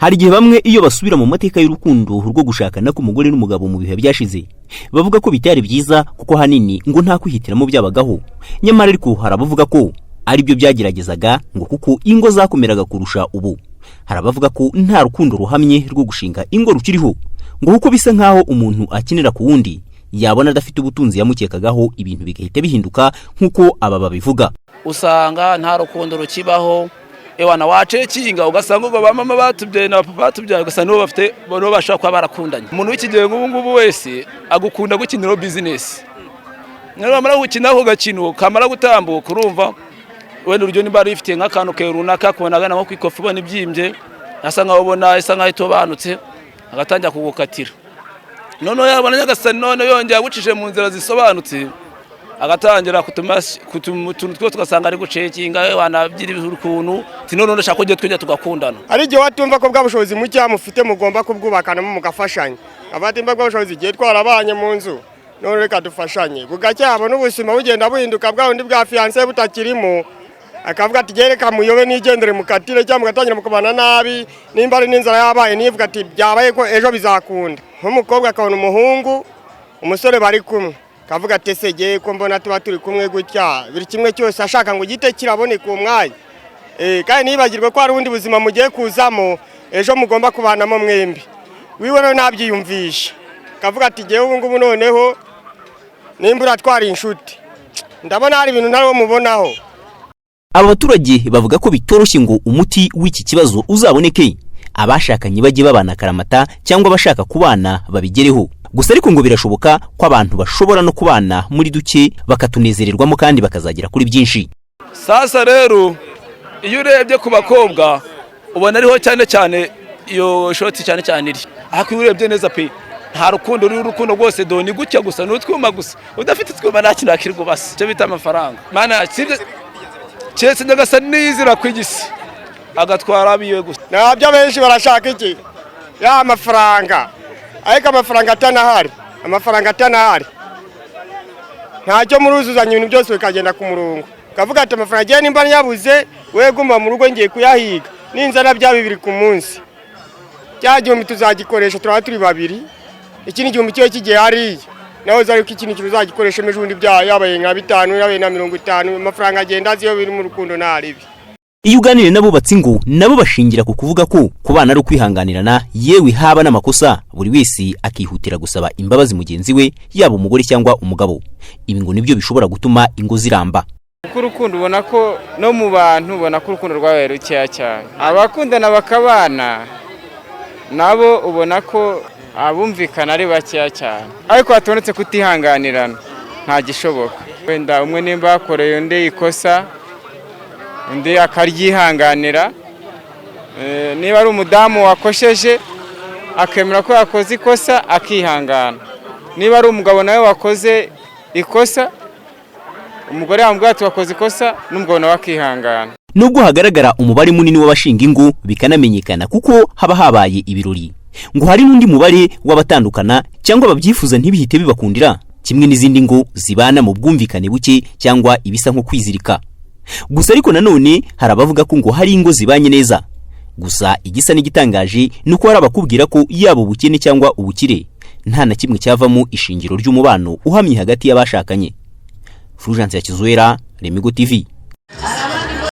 Hari igihe bamwe iyo basubira mu mateka y'urukundo rwo gushakana k'umugore n'umugabo mu bihe byashize bavuga ko bitari byiza kuko hanini ngo nta kwihitiramo byabagaho, nyamara ariko harabavuga ko ari byo byageragezaga ngo kuko ingo zakomeraga kurusha ubu. Harabavuga ko nta rukundo ruhamye rwo gushinga ingo rukiriho ngo kuko bisa nkaho umuntu akinira ku wundi, yabona adafite ubutunzi yamukekagaho ibintu bigahita bihinduka nkuko aba babivuga. Usanga nta rukundo rukibaho, ewana wacekinga ugasanga ubwo bamama batubyaye na papa batubyaye ugasanga bo bashaka kwa barakundanye. Umuntu w'ikigihe ngubu wese agukunda gukinira business. Nero bamara gukinaho gakino kamara gutambuka urumva wenda uryo niba rifite nk'akantu ke runaka kubonagana nko kwikofu ubona ibyimbye asanga ubona isa nkaho itobanutse agatangira kugukatira. None yabona nyagasani none yongera gucishije mu nzira zisobanutse agatangira kutuntu twose tugasanga ari gucekinga wanabyira urukuntu tinone ndashaka ko twejya tugakundana. Ari gihe watumva ko bwabushobozi mu cya mufite mugomba kubwubakana mu mugafashanya. Abatimba bwabushobozi gihe twarabanye mu nzu none reka dufashanye. Bugacyabo n'ubusima bugenda buhinduka bwa undi bwa fiancé butakirimo akavuga ati gereka muyobe nigendere mukatire cyangwa mugatangira mukubana nabi nimba ari n'inzara yabaye nivuga ati byabaye ko ejo bizakunda. Nk'umukobwa akabona umuhungu umusore bari kumwe kavuga ati sege ko mbona tuba turi kumwe gutya biri kimwe cyose ashaka ngo gite kiraboneka umwanya kandi nibagirwe ko ari undi buzima mugiye kuzamo ejo mugomba kubanamo mwembi wiwe no nabyiyumvisha kavuga ati giye ubu ngubu noneho nimbura twari inshuti ndabona hari ibintu nari mubonaho. Aba baturage bavuga ko bitoroshye ngo umuti w'iki kibazo uzaboneke abashakanye bagiye babana karamata cyangwa abashaka kubana babigereho. Gusa ariko ngo birashoboka ko abantu bashobora no kubana muri duke bakatunezererwamo kandi bakazagera kuri byinshi. Sasa rero iyo urebye ku bakobwa ubona ariho cyane iyo shoti cyane iri ako urebye neza pe nta rukundo urukundo rwose doni gutya gusa n'utwuma gusa udafite twuma nta kintu akirwa basi cyo bita amafaranga mana cyese ndagasa nizira kwigisi agatwara abiwe gusa. Nabyo benshi barashaka iki ya amafaranga ariko amafaranga atanahari ntacyo muruzuzanya ibintu byose bikagenda ku murongo kavuga ati amafaranga agiye nimba nyabuze weguma mu rugo ngiye kuyahiga n'inzara bya 2 ku munsi cyagihumbi tuzagikoresha turaba turi babiri iki ni igihumbi cyo kigiye hariya naho zari ko ikintu kizagikoresha ejobundi bya yabaye nka 5 yabaye na 50 amafaranga agenda aziyo biri mu rukundo ntaribi. Iyo uganire nabo batsingo nabo bashingira ku kuvuga ko kubana ari ukwihanganirana yewe haba n'amakosa buri wese akihutira gusaba imbabazi mugenzi we yaba umugore cyangwa umugabo. Ibi ngo nibyo bishobora gutuma ingo ziramba. Urukundo ubona ko no mu bantu ubona ko urukundo rwabaye rukeya cyane. Abakundana bakabana nabo ubona ko abumvikana ari bakeya cyane. Ariko hatonetse kutihanganirana nta gishoboka. Wenda umwe nimba akoreye undi ikosa undi akaryihanganira niba ari umudamu wakosheje akemera ko yakoze ikosa akihangana, niba ari umugabo nawe wakoze ikosa umugore yamubwira ati wakoze ikosa n'umugabo nawe akihangana. Nubwo hagaragara umubare munini w'abashinga ingo bikanamenyekana kuko haba habaye ibirori, ngo hari n'undi mubare w'abatandukana cyangwa babyifuza ntibihite bibakundira kimwe n'izindi ngo zibana mu bwumvikane buke cyangwa ibisa nko kwizirika. Gusa ariko nanone harabavuga ko ngo hari ingo zibanye neza. Gusa igisa n'igitangaje nuko hari abakubwira ko yabo ubukene cyangwa ubukire nta na kimwe cyavamo ishingiro ry'umubano uhamye hagati y'abashakanye. Fulgence Yakizwera, Remigo TV.